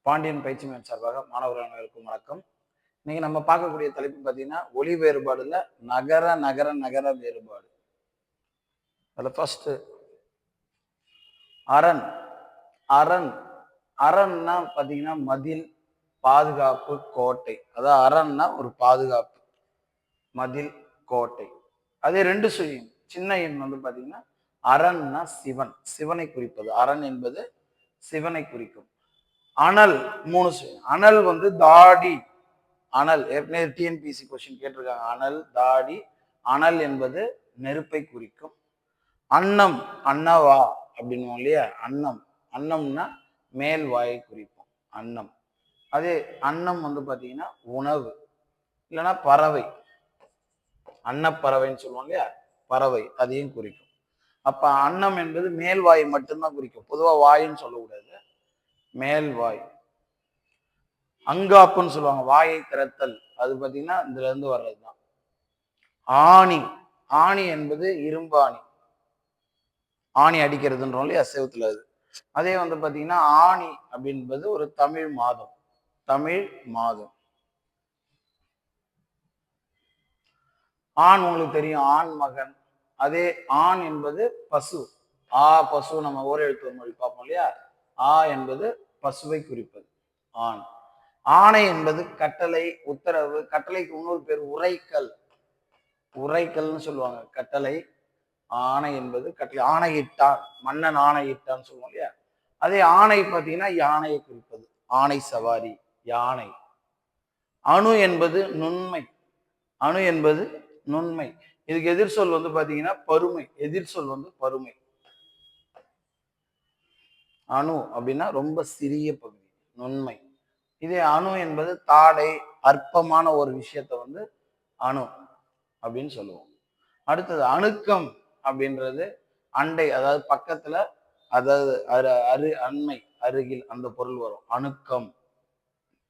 பாண்டியன் பயிற்சி மையம் சார்பாக மாணவர்கள் அனைவருக்கும் வணக்கம். இன்னைக்கு நம்ம பார்க்கக்கூடிய தலைப்பு பார்த்தீங்கன்னா ஒலி வேறுபாடுல நகர நகர நகர வேறுபாடு. அதில் ஃபர்ஸ்ட் அரண். அரண் அரண்னா பார்த்தீங்கன்னா மதில், பாதுகாப்பு, கோட்டை. அதாவது அரண்னா ஒரு பாதுகாப்பு, மதில், கோட்டை. அதே ரெண்டு சுழியம் சின்ன எண் வந்து பார்த்தீங்கன்னா அரண்னா சிவன், சிவனை குறிப்பது. அரண் என்பது சிவனை குறிக்கும். அனல் மூணு அனல் வந்து தாடி. அனல் ஏற்கனவே டிஎன்பிசி கொஸ்டின் கேட்டிருக்காங்க. அனல் தாடி. அனல் என்பது நெருப்பை குறிக்கும். அன்னம் அன்னவா அப்படின்னு இல்லையா, அன்னம். அன்னம்னா மேல் வாயை குறிப்போம் அன்னம். அதே அன்னம் வந்து பாத்தீங்கன்னா உணவு, இல்லைன்னா பறவை, அன்னப்பறவைன்னு சொல்லுவோம் இல்லையா, பறவை, அதையும் குறிக்கும். அப்ப அன்னம் என்பது மேல் வாயை மட்டும்தான் குறிக்கும், பொதுவா வாயின்னு சொல்லக்கூடாது, மேல்வாய். அங்காப்புன்னு சொல்லுவாங்க, வாயை திறத்தல், அது பார்த்தீங்கன்னா இதுல இருந்து வர்றதுதான். ஆணி. ஆணி என்பது இரும்பாணி, ஆணி அடிக்கிறதுன்றோம் இல்லையா செவுத்துல. அது அதே வந்து பாத்தீங்கன்னா ஆணி அப்படின்பது ஒரு தமிழ் மாதம், தமிழ் மாதம். ஆண் உங்களுக்கு தெரியும், ஆண் மகன். அதே ஆண் என்பது பசு. ஆ பசு, நம்ம ஓர் எழுத்து மொழி பார்ப்போம் இல்லையா, ஆ என்பது பசுவை குறிப்பது ஆண். ஆணை என்பது கட்டளை, உத்தரவு. கட்டளைக்கு இன்னொரு பேர் உரைக்கல், உரைக்கல்னு சொல்லுவாங்க கட்டளை. ஆணை என்பது கட்டளை. ஆணையிட்டான், மன்னன் ஆணையிட்டான்னு சொல்லுவோம் இல்லையா. அதே ஆணை பார்த்தீங்கன்னா யானையை குறிப்பது, ஆணை சவாரி, யானை. அணு என்பது நுண்மை, அணு என்பது நுண்மை. இதுக்கு எதிர் சொல் வந்து பாத்தீங்கன்னா பருமை, எதிர் சொல் வந்து பருமை. அணு அப்படின்னா ரொம்ப சிறிய பகுதி, நுண்மை. இதே அணு என்பது தாடை, அற்பமான ஒரு விஷயத்த வந்து அணு அப்படின்னு சொல்லுவோம். அடுத்தது அணுக்கம் அப்படின்றது அண்டை, அதாவது பக்கத்துல, அதாவது அண்மை, அருகில், அந்த பொருள் வரும் அணுக்கம்,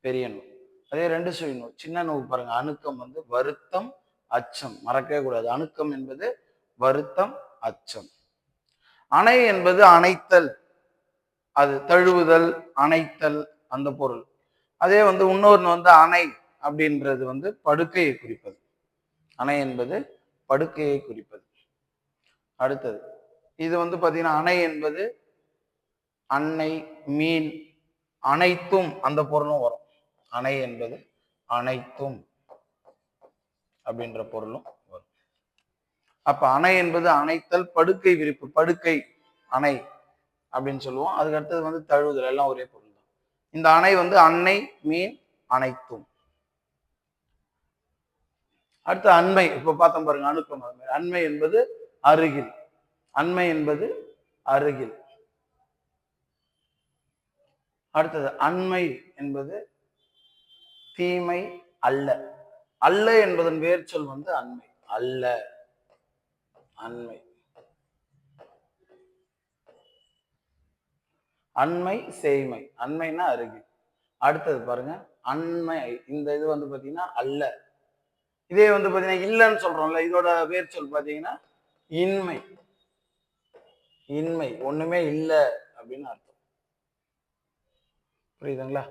பெரிய நூல். அதே ரெண்டு சுழி நூல், சின்ன நூல் பாருங்க. அணுக்கம் வந்து வருத்தம், அச்சம், மறக்கவே கூடாது. அணுக்கம் என்பது வருத்தம், அச்சம். அணை என்பது அணைத்தல், அது தழுவுதல், அணைத்தல், அந்த பொருள். அதே வந்து இன்னொன்று வந்து அணை அப்படின்றது வந்து படுக்கையை குறிப்பது. அணை என்பது படுக்கையை குறிப்பது. அடுத்தது இது வந்து பாத்தீங்கன்னா அணை என்பது அன்னை, மீன், அனைத்தும், அந்த பொருளும் வரும். அணை என்பது அனைத்தும் அப்படின்ற பொருளும் வரும். அப்ப அணை என்பது அணைத்தல், படுக்கை விரிப்பு, படுக்கை அணை அப்படின்னு சொல்லுவோம். அதுக்கு அடுத்தது வந்து தழுவுதல், எல்லாம் ஒரே பொருள் தான். இந்த அணை வந்து அன்னை, மீன், அனைத்தும். அடுத்து அண்மை, இப்ப பார்த்தோம் பாருங்க, அணுக்கம். அண்மை என்பது அருகில், அண்மை என்பது அருகில். அடுத்தது அண்மை என்பது தீமை அல்ல. அல்ல என்பதன் வேர் சொல் வந்து அண்மை, அல்ல, அண்மை. அண்மை, சேய்மை. அண்மைனா அருகில். அடுத்தது பாருங்க அண்மை, இந்த இது வந்து பாத்தீங்கன்னா அல்ல. இதே வந்து பாத்தீங்கன்னா இல்லைன்னு சொல்றோம்ல, இதோட வேர் சொல் பாத்தீங்கன்னா இன்மை, இன்மை, ஒண்ணுமே இல்லை அப்படின்னு அர்த்தம். புரியுதுங்களா?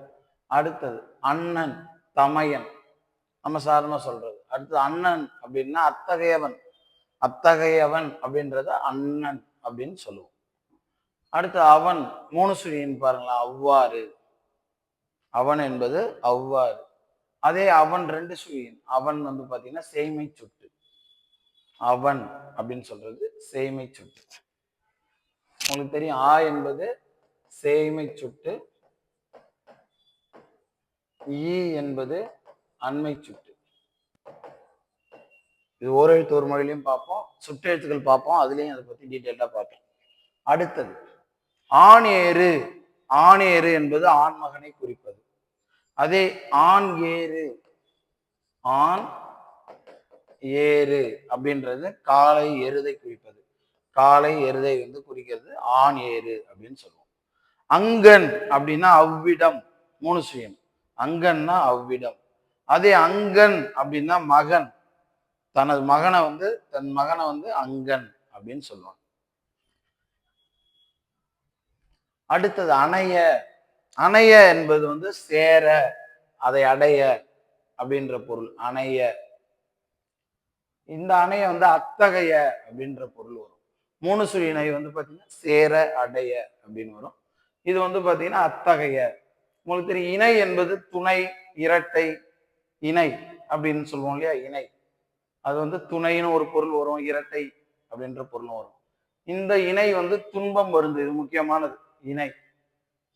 அடுத்தது அண்ணன், தமையன், நம்ம சாதாரணமா சொல்றது. அடுத்தது அண்ணன் அப்படின்னா அத்தகையவன், அத்தகையவன் அப்படின்றத அண்ணன் அப்படின்னு சொல்லுவோம். அடுத்து அவன், மூணு சுழியின் பாருங்களா, அவ்வாறு. அவன் என்பது அவ்வாறு. அதே அவன் ரெண்டு சுழியின், அவன் வந்து பாத்தீங்கன்னா சேய்மை சுட்டு. அவன் அப்படின்னு சொல்றது சேய்மை சுட்டு. உங்களுக்கு தெரியும், ஆ என்பது சேய்மை சுட்டு, ஈ என்பது அண்மை சுட்டு. இது ஓரெழுத்து ஒரு மொழியிலையும் பார்ப்போம், சுற்றெழுத்துக்கள் பார்ப்போம், அதுலயும் அதை பத்தி டீட்டெயிலா பார்ப்போம். அடுத்தது ஆணேறு. ஆணேறு என்பது ஆண்மகனை குறிப்பது. அதே ஆண் ஏறு, ஆண் ஏறு அப்படின்றது காளை, எருதை குறிப்பது. காளை, எருதை வந்து குறிக்கிறது ஆண் ஏறு அப்படின்னு சொல்லுவோம். அங்கன் அப்படின்னா அவ்விடம், மூணு சுயம். அங்கன்னா அவ்விடம். அதே அங்கன் அப்படின்னா மகன், தனது மகனை வந்து, தன் மகனை வந்து அங்கன் அப்படின்னு சொல்லுவாங்க. அடுத்தது அணைய. அணைய என்பது வந்து சேர, அதை அடைய அப்படின்ற பொருள். அணைய, இந்த அணைய வந்து அத்தகைய அப்படின்ற பொருள் வரும். மூணு சுழி இணை வந்து பாத்தீங்கன்னா சேர, அடைய அப்படின்னு வரும். இது வந்து பாத்தீங்கன்னா அத்தகைய. உங்களுக்கு தெரியும் இணை என்பது துணை, இரட்டை, இணை அப்படின்னு சொல்லுவோம் இல்லையா? இணை, அது வந்து துணைன்னு ஒரு பொருள் வரும், இரட்டை அப்படின்ற பொருளும் வரும். இந்த இணை வந்து துன்பம் வருந்து, இது முக்கியமானது. இணை,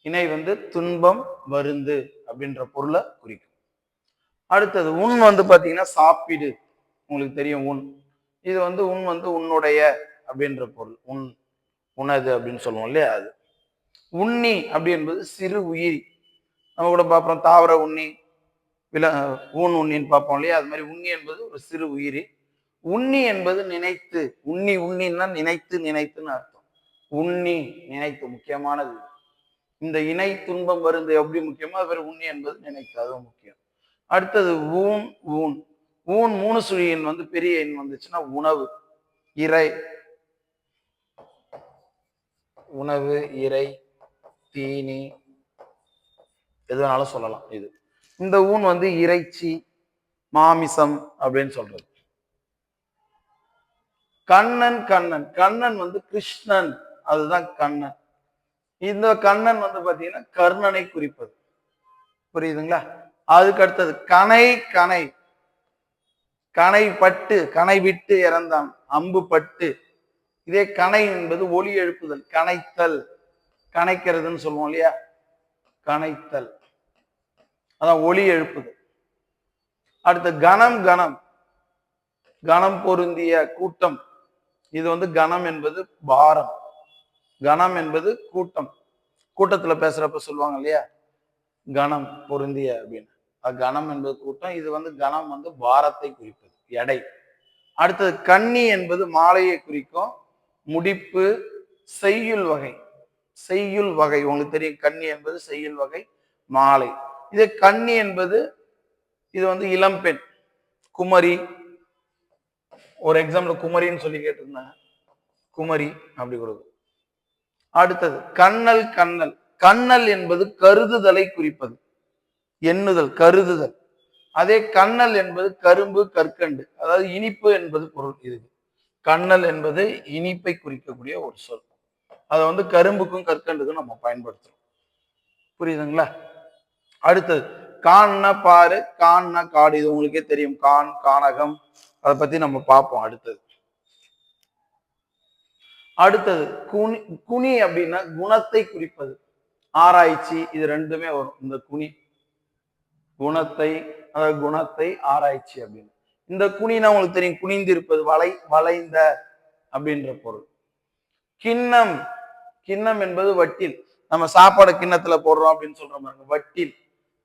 இணை வந்து துன்பம் வருந்து அப்படின்ற பொருளை குறிக்கும். அடுத்தது உன் வந்து பாத்தீங்கன்னா சாப்பிடு, உங்களுக்கு தெரியும் உன். இது வந்து உன் வந்து உன்னுடைய அப்படின்ற பொருள். உன், உனது அப்படின்னு சொல்லுவோம் இல்லையா? அது. உண்ணி அப்படி என்பது சிறு உயிரி. நம்ம கூட பார்ப்போம் தாவர உண்ணி, ஊன் உண்ணின்னு பார்ப்போம் இல்லையா? அது மாதிரி உண்ணி என்பது ஒரு சிறு உயிரி. உண்ணி என்பது நினைத்து. உண்ணி, உண்ணின்னா நினைத்து, நினைத்துன்னு அர்த்தம். உண்ணி, நினைத்து, முக்கியமானது. இந்த இணை துன்பம் வருது எப்படி முக்கியமோ அது பேர் உண்ணி என்பது நினைத்து, அதுவும் முக்கியம். அடுத்தது ஊன், ஊன். ஊன் மூணு சுழி எண் வந்து பெரிய எண் வந்துச்சுன்னா உணவு, இறை, உணவு, இறை, தீனி, எது வேணாலும் சொல்லலாம். இது இந்த ஊன் வந்து இறைச்சி, மாமிசம் அப்படின்னு சொல்றது. கண்ணன், கண்ணன், கண்ணன் வந்து கிருஷ்ணன், அதுதான் கண்ணன். இந்த கண்ணன் வந்து பாத்தீங்கன்னா கர்ணனை குறிப்பது. புரியுதுங்களா? அதுக்கு அடுத்தது கணை, கணை, கணை பட்டு, கணை விட்டு இறந்தான், அம்பு பட்டு. இதே கணை என்பது ஒலி எழுப்புதல், கணைத்தல், கணைக்கிறதுன்னு சொல்லுவோம் இல்லையா? கணைத்தல், அதான் ஒலி எழுப்புதல். அடுத்த கணம், கணம், கணம் பொருந்திய கூட்டம். இது வந்து கணம் என்பது பாரம், கணம் என்பது கூட்டம். கூட்டத்துல பேசுறப்ப சொல்லுவாங்க இல்லையா கணம் பொருந்திய அப்படின்னு. கணம் என்பது கூட்டம். இது வந்து கணம் வந்து பாரத்தை குறிப்பது, எடை. அடுத்தது கன்னி என்பது மாலையை குறிக்கும், முடிப்பு, செய்யுள் வகை. செய்யுள் வகை உங்களுக்கு தெரியும், கன்னி என்பது செய்யுள் வகை, மாலை. இது கன்னி என்பது இது வந்து இளம்பெண், குமரி. ஒரு எக்ஸாம்பிள் குமரின்னு சொல்லி கேட்டிருந்தாங்க, குமரி அப்படி கொடுக்கும். அடுத்தது கண்ணல், கண்ணல். கண்ணல் என்பது கருதுதலை குறிப்பது, எண்ணுதல், கருதுதல். அதே கண்ணல் என்பது கரும்பு, கற்கண்டு, அதாவது இனிப்பு என்பது பொருள். இருக்கு கண்ணல் என்பது இனிப்பை குறிக்கக்கூடிய ஒரு சொல். அதை வந்து கரும்புக்கும் கற்கண்டுக்கும் நம்ம பயன்படுத்துறோம். புரியுதுங்களா? அடுத்தது கான்னா பாரு, கான்னா காடு. இது உங்களுக்கே தெரியும், கான், கானகம், அதை பத்தி நம்ம பார்ப்போம் அடுத்தது. அடுத்தது குனி. குனி அப்படின்னா குணத்தை குறிப்பது, ஆராய்ச்சி. இது ரெண்டுமே வரும் இந்த குனி, குணத்தை, அதாவது குணத்தை, ஆராய்ச்சி அப்படின்னு. இந்த குனினா உங்களுக்கு தெரியும், குனிந்திருப்பது, வளை, வளைந்த அப்படின்ற பொருள். கிண்ணம், கிண்ணம் என்பது வட்டில். நம்ம சாப்பாடு கிண்ணத்துல போடுறோம் அப்படின்னு சொல்ற மாதிரி வட்டில்.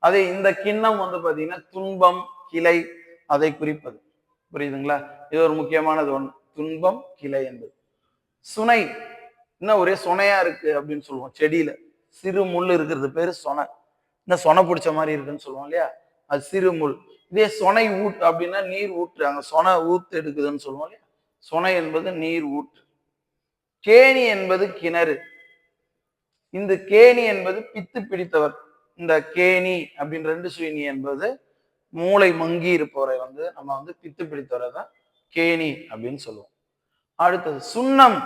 அதே இந்த கிண்ணம் வந்து பாத்தீங்கன்னா துன்பம், கிளை, அதை குறிப்பது. புரியுதுங்களா? இது ஒரு முக்கியமானது ஒன்று, துன்பம், கிளை என்பது. சுனை, இன்னும் ஒரே சொனையா இருக்கு அப்படின்னு சொல்லுவோம். செடியில சிறு முள் இருக்கிறது பேரு சொனை. இன்னும் சொனை பிடிச்ச மாதிரி இருக்குன்னு சொல்லுவோம் இல்லையா? அது சிறு முள். இதே சொனை ஊட்டு அப்படின்னா நீர் ஊற்று, அங்க சொனை ஊத்து எடுக்குதுன்னு சொல்லுவோம் இல்லையா? சொனை என்பது நீர் ஊற்று. கேணி என்பது கிணறு. இந்த கேணி என்பது பித்து பிடித்தவர். இந்த கேணி அப்படின்னு ரெண்டு சுயினி என்பது மூளை மங்கி இருப்பவரை வந்து நம்ம வந்து பித்து பிடித்தவரை தான் கேணி அப்படின்னு சொல்லுவோம். அடுத்தது சுண்ணம்.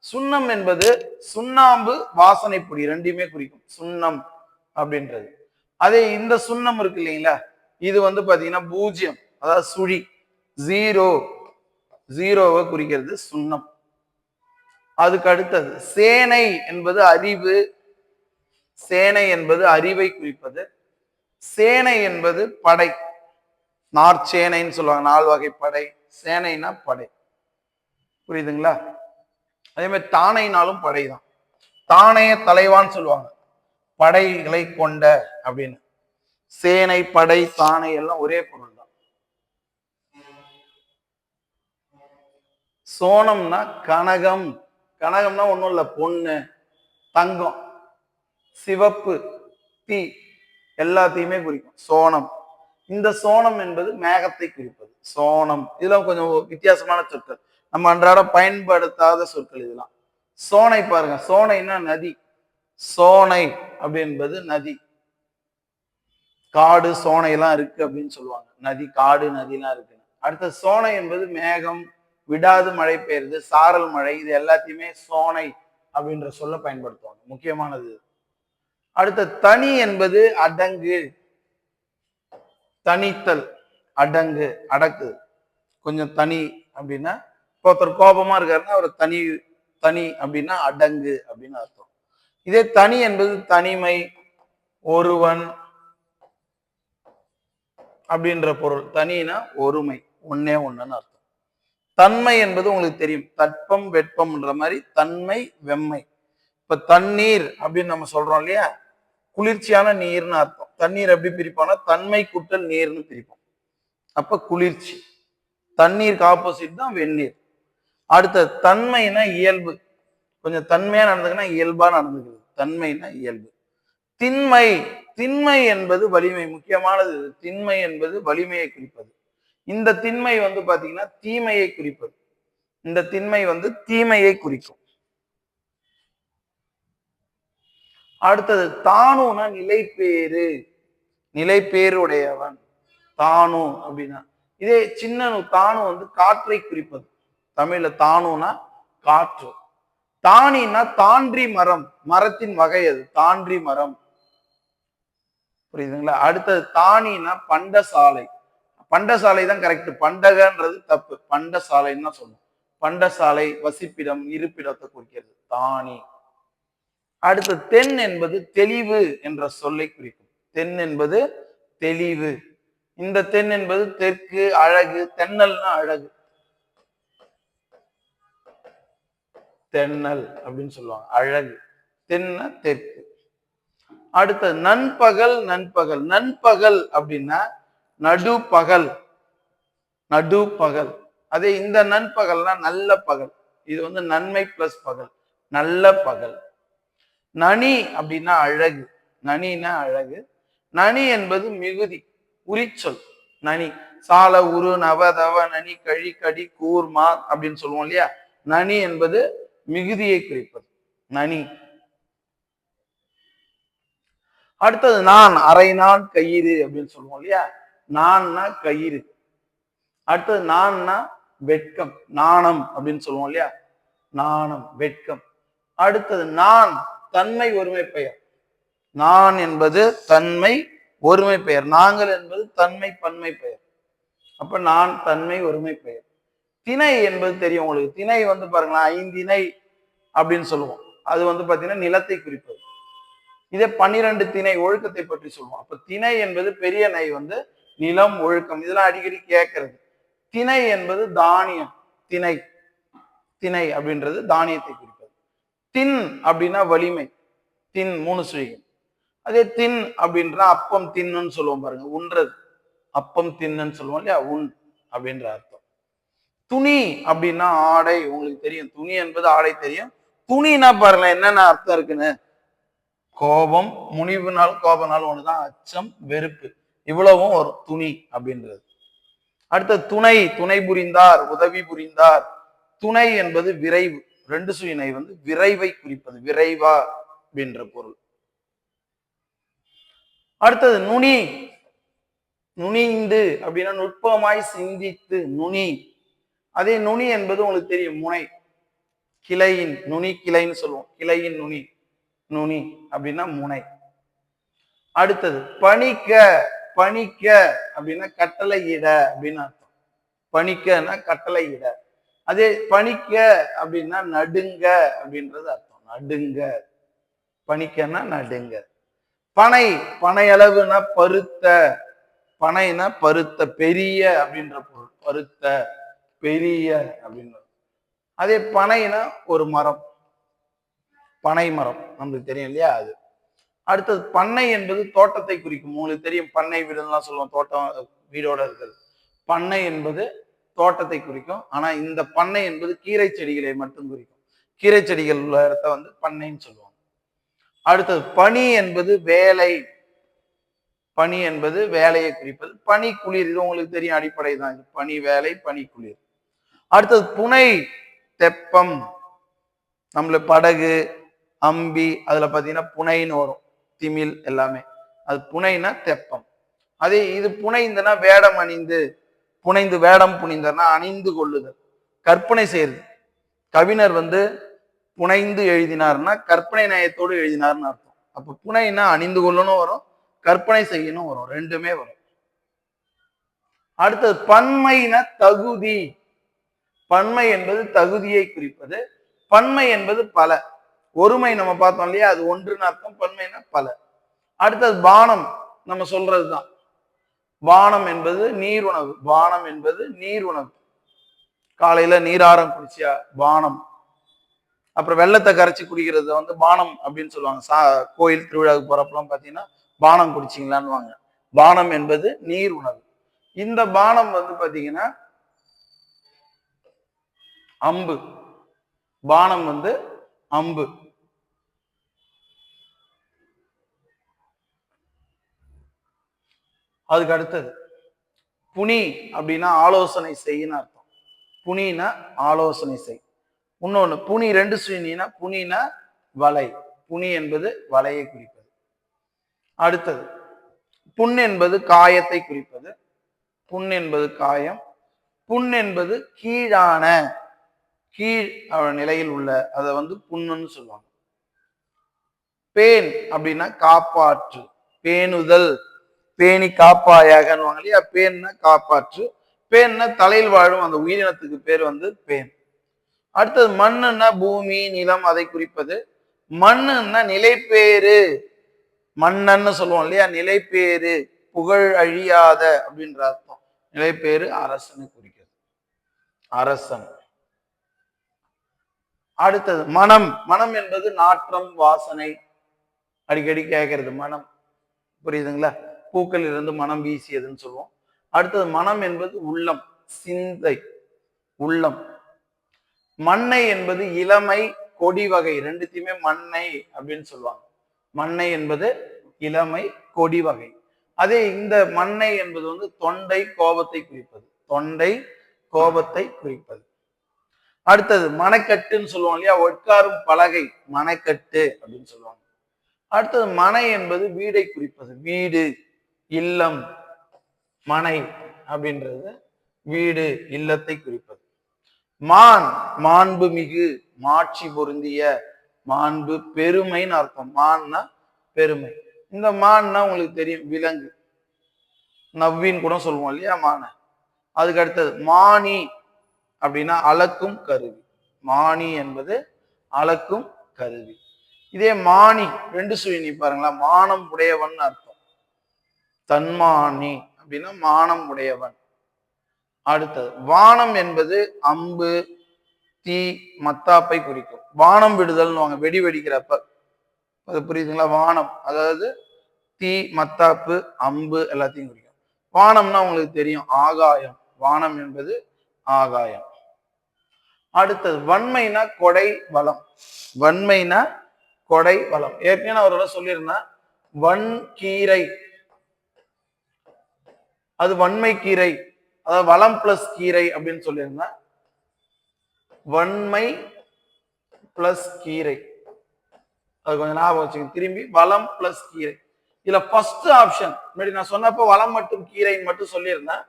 சுண்ணம் என்பது சுண்ணாம்பு, வாசனை பொடி, ரெண்டையுமே குறிக்கும் சுண்ணம் அப்படின்றது. அதே இந்த சுண்ணம் இருக்கு இல்லைங்களா, இது வந்து பாத்தீங்கன்னா பூஜ்ஜியம், அதாவது சுழி, ஜீரோ, ஜீரோவை குறிக்கிறது சுண்ணம். அதுக்கு அடுத்தது சேனை என்பது அறிவு, சேனை என்பது அறிவை குறிப்பது. சேனை என்பது படை, நாற்சேனைன்னு சொல்லுவாங்க, 4 வகை படை. சேனைனா படை. புரியுதுங்களா? அதே மாதிரி தானைனாலும் படைதான், தானைய தலைவான்னு சொல்லுவாங்க, படைகளை கொண்ட அப்படின்னு. சேனை, படை, தானை எல்லாம் ஒரே பொருள் தான். சோனம்னா கனகம். கனகம்னா ஒண்ணும் இல்ல, பொண்ணு, தங்கம், சிவப்பு, தீ, எல்லாத்தையுமே குறிக்கும் சோனம். இந்த சோனம் என்பது மேகத்தை குறிப்பது, சோனம். இதெல்லாம் கொஞ்சம் வித்தியாசமான சொற்கள், நம்ம அன்றாட பயன்படுத்தாத சொற்கள் இதெல்லாம். சோனை பாருங்க, சோனைன்னா நதி, சோனை அப்படி என்பது நதி. காடு சோனை எல்லாம் இருக்கு அப்படின்னு சொல்லுவாங்க. நதி, காடு, நதி எல்லாம் இருக்கு. அடுத்த சோனை என்பது மேகம், விடாது மழை பெய்யுறது, சாரல் மழை, இது எல்லாத்தையுமே சோனை அப்படின்ற சொல்ல பயன்படுத்துவாங்க. முக்கியமானது. அடுத்த தனி என்பது அடங்கு, தனித்தல், அடங்கு, அடக்கு, கொஞ்சம் தனி அப்படின்னா இப்போ ஒருத்தர் கோபமா இருக்காருன்னா அவர் தனி, தனி அப்படின்னா அடங்கு அப்படின்னு அர்த்தம். இதே தனி என்பது தனிமை, ஒருவன் அப்படின்ற பொருள். தனினா ஒருமை, ஒன்னே ஒண்ணுன்னு அர்த்தம். தன்மை என்பது உங்களுக்கு தெரியும், தட்பம் வெப்பம்ன்ற மாதிரி தன்மை வெம்மை. இப்ப தண்ணீர் அப்படின்னு நம்ம சொல்றோம் இல்லையா, குளிர்ச்சியான நீர்னு அர்த்தம். தண்ணீர் எப்படி பிரிப்போம்னா தன்மை கூட்டல் நீர்னு பிரிப்போம். அப்ப குளிர்ச்சி. தண்ணீருக்கு ஆப்போசிட் தான் வெந்நீர். அடுத்த தன்மைனா இயல்பு, கொஞ்சம் தன்மையா நடந்துக்குன்னா இயல்பா நடந்துக்குது. தன்மைனா இயல்பு. திண்மை, திண்மை என்பது வலிமை, முக்கியமானது. திண்மை என்பது வலிமையை குறிப்பது. இந்த திண்மை வந்து பாத்தீங்கன்னா தீமையை குறிப்பது. இந்த திண்மை வந்து தீமையை குறிக்கும். அடுத்தது தானுனா நிலைப்பேறு, நிலைப்பேருடையவன் தானு அப்படின்னா. இதே சின்னனு தானு வந்து காற்றை குறிப்பது. தமிழ்ல தானுனா காற்று. தானின்னா தான்றி மரம், மரத்தின் வகை அது, தான்றி மரம். புரியுதுங்களா? அடுத்தது தானினா பண்டசாலை. பண்டசாலை தான் கரெக்ட், பண்டகன்றது தப்பு, பண்டசாலைன்னு தான் சொல்லணும். பண்டசாலை வசிப்பிடம், இருப்பிடத்தை குறிக்கிறது தானி. அடுத்து தென் என்பது தெளிவு என்ற சொல்லை குறிக்கும். தென் என்பது தெளிவு. இந்த தென் என்பது தெற்கு, அழகு, தென்னல்னா அழகு, தென்னல் அப்படின்னு சொல்லுவாங்க, அழகு. தென்ன தெற்கு. அடுத்தது நண்பகல், நண்பகல். நண்பகல் அப்படின்னா நடுப்பகல், நடுப்பகல். அதே இந்த நண்பகல்னா நல்ல பகல். இது வந்து நன்மை பிளஸ் பகல், நல்ல பகல். நனி அப்படின்னா அழகு, நனினா அழகு. நனி என்பது மிகுதி, உரிச்சொல். நனி சால, உரு, நவ, தவ, நனி, கழி, கடி, கூர்மா அப்படின்னு சொல்லுவோம் இல்லையா. நனி என்பது மிகுதியை குறிப்பது, நனி. அடுத்தது நான், அரை நான் கயிறு அப்படின்னு சொல்லுவோம் இல்லையா. நான்னா கயிறு. அடுத்தது நான்னா வெட்கம், நாணம் அப்படின்னு சொல்லுவோம் இல்லையா. நாணம், வெட்கம். அடுத்தது நான், தன்மை ஒருமை பெயர். நான் என்பது தன்மை ஒருமை பெயர், நாங்கள் என்பது தன்மை பன்மை பெயர். அப்ப நான் தன்மை ஒருமை பெயர். திணை என்பது தெரியும் உங்களுக்கு. திணை வந்து பாருங்களேன், ஐந்திணை அப்படின்னு சொல்லுவோம். அது வந்து பாத்தீங்கன்னா நிலத்தை குறிப்பது. இதே 12 திணை ஒழுக்கத்தை பற்றி சொல்லுவோம். அப்ப திணை என்பது பெரிய நை வந்து நிலம், ஒழுக்கம், இதெல்லாம் அடிக்கடி கேட்கறது. திணை என்பது தானியம், திணை, திணை அப்படின்றது தானியத்தை குறிப்பது. தின் அப்படின்னா வலிமை, தின் 3 சுழிகள். அதே தின் அப்படின்ற அப்பம் தின்னுன்னு சொல்லுவோம் பாருங்க, உண்றது, அப்பம் தின்னுன்னு சொல்லுவோம் இல்லையா, உண் அப்படின்ற அர்த்தம். துணி அப்படின்னா ஆடை, உங்களுக்கு தெரியும். துணி என்பது ஆடை தெரியும். துணினா பாருங்க என்னென்ன அர்த்தம் இருக்குன்னு. கோபம், முனிவு நாள் கோப நாள் ஒண்ணுதான், அச்சம், வெறுப்பு, இவ்வளவும் ஒரு துணி அப்படின்றது. அடுத்த துணை, துணை புரிந்தார், உதவி புரிந்தார். துணை என்பது விரைவு, 2 சுயினை வந்து விரைவை குறிப்பது, விரைவா அப்படின்ற பொருள். அடுத்தது நுனி, நுனிந்து அப்படின்னா நுட்பமாய் சிந்தித்து, நுனி. அதே நுனி என்பது உங்களுக்கு தெரியும், முனை, கிளையின் நுனி, கிளைன்னு சொல்லுவோம், கிளையின் நுனி, நுனி அப்படின்னா முனை. அடுத்தது பணிக்க, பணிக்க அப்படின்னா கட்டளை இட அப்படின்னு அர்த்தம். பணிக்கன்னா கட்டளை இட. அதே பணிக்க அப்படின்னா நடுங்க அப்படின்றது அர்த்தம், நடுங்க. பணிக்கன்னா நடுங்க. பனை, பனை அளவுனா பருத்த, பனைனா பருத்த, பெரிய அப்படின்ற பொருள், பருத்த, பெரிய அப்படின்ற. அதே பனைனா ஒரு மரம், பனை மரம் நம்மளுக்கு தெரியும் இல்லையா அது. அடுத்தது பண்ணை என்பது தோட்டத்தை குறிக்கும். உங்களுக்கு தெரியும், பண்ணை வீடுலாம் சொல்லுவோம், தோட்டம் வீடோட இருக்கிறது. பண்ணை என்பது தோட்டத்தை குறிக்கும். ஆனா இந்த பண்ணை என்பது கீரை செடிகளை மட்டும் குறிக்கும். கீரை செடிகள் உள்ள இடத்த வந்து பண்ணைன்னு சொல்லுவாங்க. அடுத்தது பனி என்பது வேலை, பனி என்பது வேலையை குறிப்பது. பனி குளிர், இது உங்களுக்கு தெரியும், அடிப்படை தான் இது, பனி வேலை, பனி குளிர். அடுத்தது புனை, தெப்பம், நம்மள படகு, அம்பி, அதுல பாத்தீங்கன்னா புனைன்னு வரும், திமில் எல்லாமே. அது புனைனா தெப்பம். அதே இது புனைந்தனா வேடம் அணிந்து, புனைந்து வேடம் புனிந்தனா அணிந்து கொள்ளுதல், கற்பனை செய்யறது. கவிஞர் வந்து புனைந்து எழுதினார்னா கற்பனை நயத்தோடு எழுதினார்னு அர்த்தம். அப்ப புனைனா அணிந்து கொள்ளணும் வரும், கற்பனை செய்யணும் வரும், ரெண்டுமே வரும். அடுத்தது பன்மைனா தகுதி. பன்மை என்பது தகுதியை குறிப்பது, பன்மை என்பது பல. ஒருமை நம்ம பார்த்தோம் இல்லையா, அது ஒன்றுன்னு அர்த்தம், பன்மைனா பல. அடுத்தது பானம், நம்ம சொல்றதுதான். பானம் என்பது நீர் உணவு, பானம் என்பது நீர் உணவு. காலையில நீராரம் குடிச்சியா பானம். அப்புறம் வெள்ளத்தை கரைச்சி குடிக்கிறது வந்து பானம் அப்படின்னு சொல்லுவாங்க. கோயில் திருவிழாவுக்கு போறப்பெல்லாம் பாத்தீங்கன்னா பானம் குடிச்சிங்களான்னு. பானம் என்பது நீர் உணவு. இந்த பானம் வந்து பாத்தீங்கன்னா அம்பு. பானம் வந்து அம்பு. அதுக்கு அடுத்தது புனி அப்படின்னா ஆலோசனை செய்யன்னு அர்த்தம். புனினா ஆலோசனை செய். இன்னொன்னு புனி ரெண்டு சுயினா, புனினா வலை. புனி என்பது வலையை குறிப்பது. அடுத்தது புண் என்பது காயத்தை குறிப்பது. புண் என்பது காயம். புண் என்பது கீழான, கீழ் நிலையில் உள்ள, அதை வந்து புண்ணுன்னு சொல்லுவாங்க. பேன் அப்படின்னா காப்பாற்று, பேணுதல், பேணி காப்பாயாக இல்லையா. பேன்னா காப்பாற்று, பேன்னா தலையில் வாழும் அந்த உயிரினத்துக்கு பேர் வந்து பேன். அடுத்தது மண்ணுன்னா பூமி நிலம் அதை குறிப்பது. மண்ணுன்னா நிலைப்பேறு, மன்னன்னு சொல்லுவோம் இல்லையா, நிலைப்பேறு புகழ் அழியாத அப்படின்ற அர்த்தம். நிலைப்பேறு அரசனை குறிக்கிறது, அரசன். அடுத்தது மனம். மனம் என்பது நாற்றம் வாசனை, அடிக்கடி கேட்கறது மனம், புரியுதுங்களா. பூக்கள் இருந்து மனம் வீசியதுன்னு சொல்லுவோம். அடுத்தது மனம் என்பது உள்ளம், சிந்தை, உள்ளம். மண்ணை என்பது இளமை கொடி வகை, ரெண்டுத்தையுமே மண்ணை அப்படின்னு சொல்லுவாங்க. மண்ணை என்பது இளமை கொடி வகை. அதே இந்த மண்ணை என்பது வந்து தொண்டை கோபத்தை குறிப்பது, தொண்டை கோபத்தை குறிப்பது. அடுத்தது மனைக்கட்டுன்னு சொல்லுவோம் இல்லையா, உட்காரும் பலகை மனைக்கட்டு அப்படின்னு சொல்லுவாங்க. அடுத்தது மனை என்பது வீடை குறிப்பது, வீடு இல்லம். மனை அப்படின்றது வீடு இல்லத்தை குறிப்பது. மான் மாண்பு மிகு, மாட்சி பொருந்திய, மாண்பு பெருமைன்னு அர்த்தம். மான்னா பெருமை. இந்த மான்னா உங்களுக்கு தெரியும் விலங்கு, நவ்வின்னு கூட சொல்லுவோம் இல்லையா மான. அதுக்கு அடுத்தது மானி அப்படின்னா அளக்கும் கருவி. மானி என்பது அளக்கும் கருவி. இதே மானி ரெண்டு சுயினி பாருங்களா, மானம் உடையவன் அர்த்தம். தன்மானி அப்படின்னா மானம் உடையவன். அடுத்தது வானம் என்பது அம்பு தீ மத்தாப்பை குறிக்கும். வானம் விடுதல்னு வெடி வெடிக்கிறப்ப, அது புரியுதுங்களா. வானம் அதாவது தீ மத்தாப்பு அம்பு எல்லாத்தையும் குறிக்கும். வானம்னா உங்களுக்கு தெரியும் ஆகாயம், வானம் என்பது ஆகாயம். அடுத்தது வன்மைனா கொடை வளம். வன்மைனா கொடை வளம். ஏற்கனவே அவரோட சொல்லியிருந்தேன், வன்கீரை அது வன்மை கீரை, அதாவது வளம் பிளஸ் கீரை அப்படின்னு சொல்லியிருந்தேன். வன்மை பிளஸ் கீரை, அது கொஞ்சம் ஞாபகம் வச்சுக்கோங்க. திரும்பி வளம் பிளஸ் கீரை. இதுல ஃபர்ஸ்ட் ஆப்ஷன் முன்னாடி நான் சொன்னப்போ வளம் மட்டும் கீரைன்னு மட்டும் சொல்லியிருந்தேன்,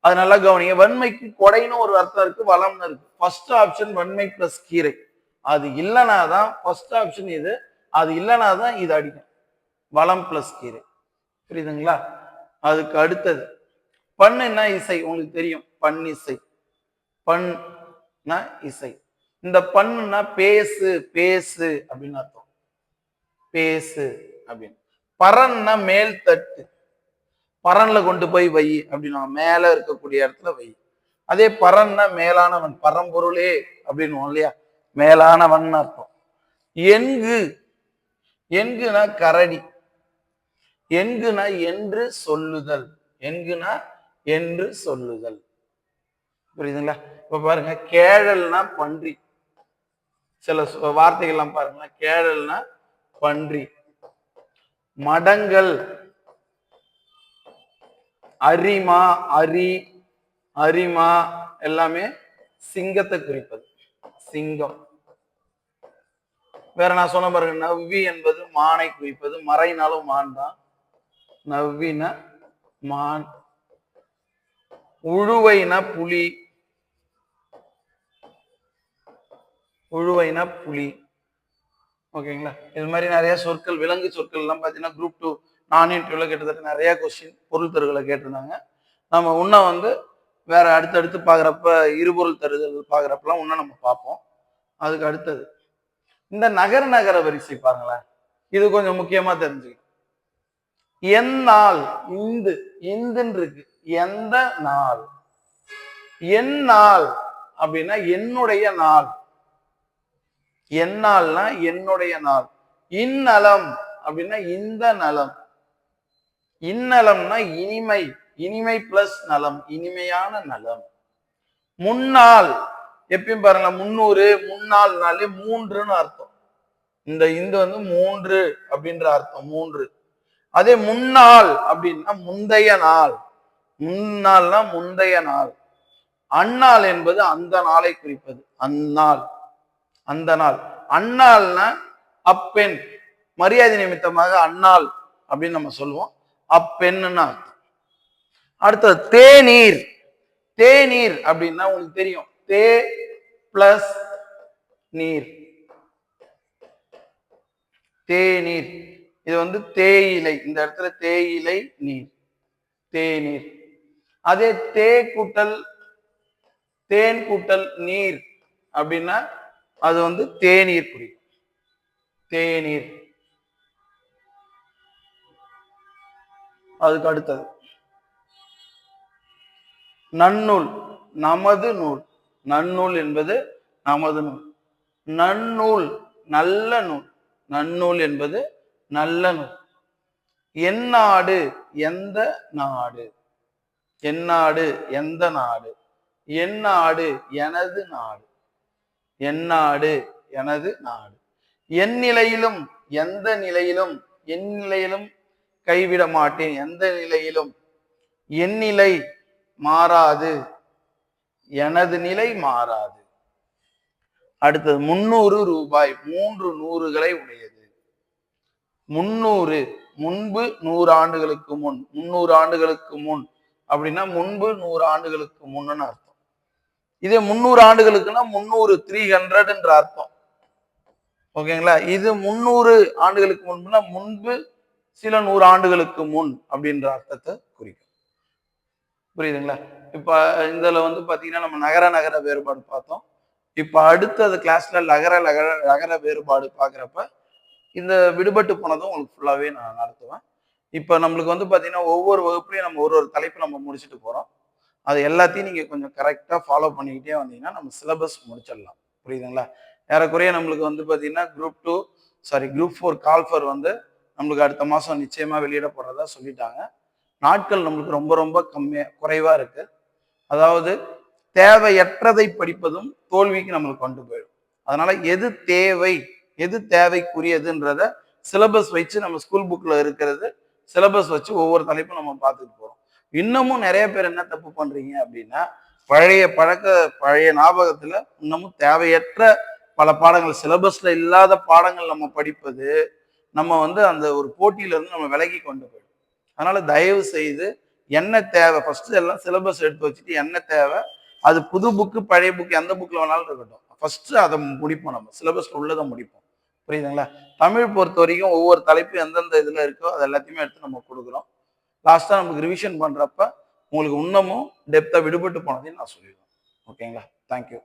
அது நல்லா கவனிங்க. வன்மைக்கு கொடைன்னு ஒரு அர்த்தம் இருக்கு, வளம்னு இருக்கு. ஃபர்ஸ்ட் ஆப்ஷன் வன்மை பிளஸ் கீரை. அது இல்லைனாதான் ஃபர்ஸ்ட் ஆப்ஷன் இது, அது இல்லைனாதான் இது அடிக்கும், வளம் பிளஸ் கீரை. புரியுதுங்களா. அதுக்கு அடுத்தது பண்ணுன்னா இசை, உங்களுக்கு தெரியும் பன்னிசை. பண்ணா இசை. இந்த பண்ணுன்னா பேசு, பேசு அப்படின்னு அர்த்தம், பேசு அப்படின்னு. பரன்னா மேல் தட்டு, பரன்ல கொண்டு போய் வை அப்படின்னா மேல இருக்கக்கூடிய இடத்துல வை. அதே பரன்னா மேலானவன், பரம்பொருளே அப்படின்னு இல்லையா, மேலானவன் அர்த்தம். என்கு, என்குனா கரடி, என்குனா என்று சொல்லுதல், என்குனா என்று சொல்லுதல். புரியுதுங்களா. இப்ப பாருங்க, கேழல்னா பன்றி. சில வார்த்தைகள்லாம் பாருங்க, கேழல்னா பன்றி. மடங்கள் அரிமா, அரி அரிமா எல்லாமே சிங்கத்தை குறிப்பது, சிங்கம். வேற நான் சொன்ன பாருங்க, நவ்வி என்பது மானை குறிப்பது, மறைனாலும் மான் தான். நவ்வின மான். உழுவைனா புலி, உழுவைனா புலி. ஓகேங்களா? இது மாதிரி நிறைய சொற்கள், விலங்கு சொற்கள் எல்லாம் பார்த்தீங்கன்னா குரூப் 2 நான்-இன்டர்வியூல கிட்டத்தட்ட நிறைய கொஸ்டின் பொருள் தருகளை கேட்டிருந்தாங்க. நம்ம இன்னும் வந்து வேற அடுத்தடுத்து பார்க்குறப்ப இருபொருள் தருதல் பார்க்குறப்பெல்லாம் இன்னும் நம்ம பார்ப்போம். அதுக்கு அடுத்தது இந்த நகர வரிசை பாருங்களேன், இது கொஞ்சம் முக்கியமா தெரிஞ்சுக்கணும். எந்நாள், இந்துன்னு இருக்கு. எந்த நாள்? என் நாள் அப்படின்னா என்னுடைய நாள். எந்நாள்னா என்னுடைய நாள். இந்நலம் அப்படின்னா இந்த நலம். இந்நலம்னா இனிமை, இனிமை பிளஸ் நலம், இனிமையான நலம். முன்னாள், எப்பயும் பாருங்க 300, முன்னாள்னாலே 3ன்னு அர்த்தம். இந்த இந்து வந்து 3 அப்படின்ற அர்த்தம், 3. அதே முன்னாள் அப்படின்னா முந்தைய நாள். முன்னாள்னா முந்தைய நாள். அந்நாள் என்பது அந்த நாளை குறிப்பது. அந்நாள், அந்த நாள். அந்நாள்னா அப்பெண், மரியாதை நிமித்தமாக அந்நாள் அப்படின்னு நம்ம சொல்லுவோம். அப்பெண்ணுன்னா அடுத்தது தேநீர். தேநீர் அப்படின்னா உங்களுக்கு தெரியும், தே பிளஸ் நீர், தேநீர். இது வந்து தேயிலை, இந்த இடத்துல தேயிலை நீர், தேநீர். அதே தே கூட்டல் தேன் கூட்டல் நீர் அப்படின்னா அது வந்து தேநீர் குறிக்கும். தேநீர். அதுக்கு அடுத்தது நன்னூல், நமது நூல். நன்னூல் என்பது நமது நூல். நன்னூல், நல்ல நூல். நன்னூல் என்பது நல்ல நூல். எந்நாடு, எந்த நாடு. எந்நாடு, எந்த நாடு. எந்நாடு, எனது நாடு. எந்நாடு, எனது நாடு. என் நிலையிலும், எந்த நிலையிலும். என் நிலையிலும் கைவிட மாட்டேன், எந்த நிலையிலும். என் நிலை மாறாது, எனது நிலை மாறாது. அடுத்தது 300 ரூபாய், 3 நூறுகளை உடையது. 300, முன்பு 100 ஆண்டுகளுக்கு முன். 300 ஆண்டுகளுக்கு முன் அப்படின்னா முன்பு 100 ஆண்டுகளுக்கு முன்னு அர்த்தம். இதே 300 ஆண்டுகளுக்குன்னா 300, 300 அர்த்தம். ஓகேங்களா? இது 300 ஆண்டுகளுக்கு முன்புனா முன்பு சில 100 ஆண்டுகளுக்கு முன் அப்படின்ற அர்த்தத்தை குறிக்கும். புரியுதுங்களா? இப்ப இதுல வந்து பாத்தீங்கன்னா நம்ம நகர வேறுபாடு பார்த்தோம். இப்ப அடுத்தது கிளாஸ்ல நகர வேறுபாடு பாக்குறப்ப இந்த விடுபட்டு போனதும் உங்களுக்கு ஃபுல்லாவே நான் நடத்துவேன். இப்ப நம்மளுக்கு வந்து பாத்தீங்கன்னா ஒவ்வொரு வகுப்புலையும் நம்ம ஒரு தலைப்பு நம்ம முடிச்சுட்டு போறோம். அது எல்லாத்தையும் நீங்க கொஞ்சம் கரெக்டா ஃபாலோ பண்ணிக்கிட்டே வந்தீங்கன்னா நம்ம சிலபஸ் முடிச்சிடலாம். புரியுதுங்களா? ஏறக்குறைய நம்மளுக்கு வந்து பாத்தீங்கன்னா குரூப் 4 கால்ஃபர் வந்து நம்மளுக்கு அடுத்த மாசம் நிச்சயமா வெளியிட போறதா சொல்லிட்டாங்க. நாட்கள் நம்மளுக்கு ரொம்ப குறைவா இருக்கு. அதாவது தேவையற்றதை படிப்பதும் தோல்விக்கு நம்மளுக்கு கொண்டு போயிடும். அதனால எது தேவை, எது தேவைக்குரியதுன்றத சிலபஸ் வச்சு நம்ம ஸ்கூல் புக்ல இருக்கிறது சிலபஸ் வச்சு ஒவ்வொரு தலைப்பும் நம்ம பார்த்துட்டு போறோம். இன்னமும் நிறைய பேர் என்ன தப்பு பண்றீங்க அப்படின்னா, பழைய ஞாபகத்துல இன்னமும் தேவையற்ற பல பாடங்கள், சிலபஸ்ல இல்லாத பாடங்கள் நம்ம படிப்பது நம்ம வந்து அந்த ஒரு போட்டியில இருந்து நம்ம விலகி கொண்டு போயிடும். அதனால தயவு செய்து என்ன தேவை ஃபர்ஸ்ட் எல்லாம் சிலபஸ் எடுத்து வச்சுட்டு என்ன தேவை, அது புது புக்கு பழைய புக்கு எந்த புக்ல வேணாலும் இருக்கட்டும், ஃபர்ஸ்ட் அதை முடிப்போம். நம்ம சிலபஸ்ல உள்ளதை முடிப்போம். புரியுதுங்களா? தமிழ் பொறுத்த வரைக்கும் ஒவ்வொரு தலைப்பு எந்தெந்த இதுல இருக்கோ அது எல்லாத்தையுமே எடுத்து நம்ம கொடுக்குறோம். லாஸ்டா நமக்கு ரிவிஷன் பண்றப்ப உங்களுக்கு இன்னமும் டெப்தா விடுபட்டு போனதையும் நான் சொல்லிடுவேன். ஓகேங்களா? தேங்க்யூ.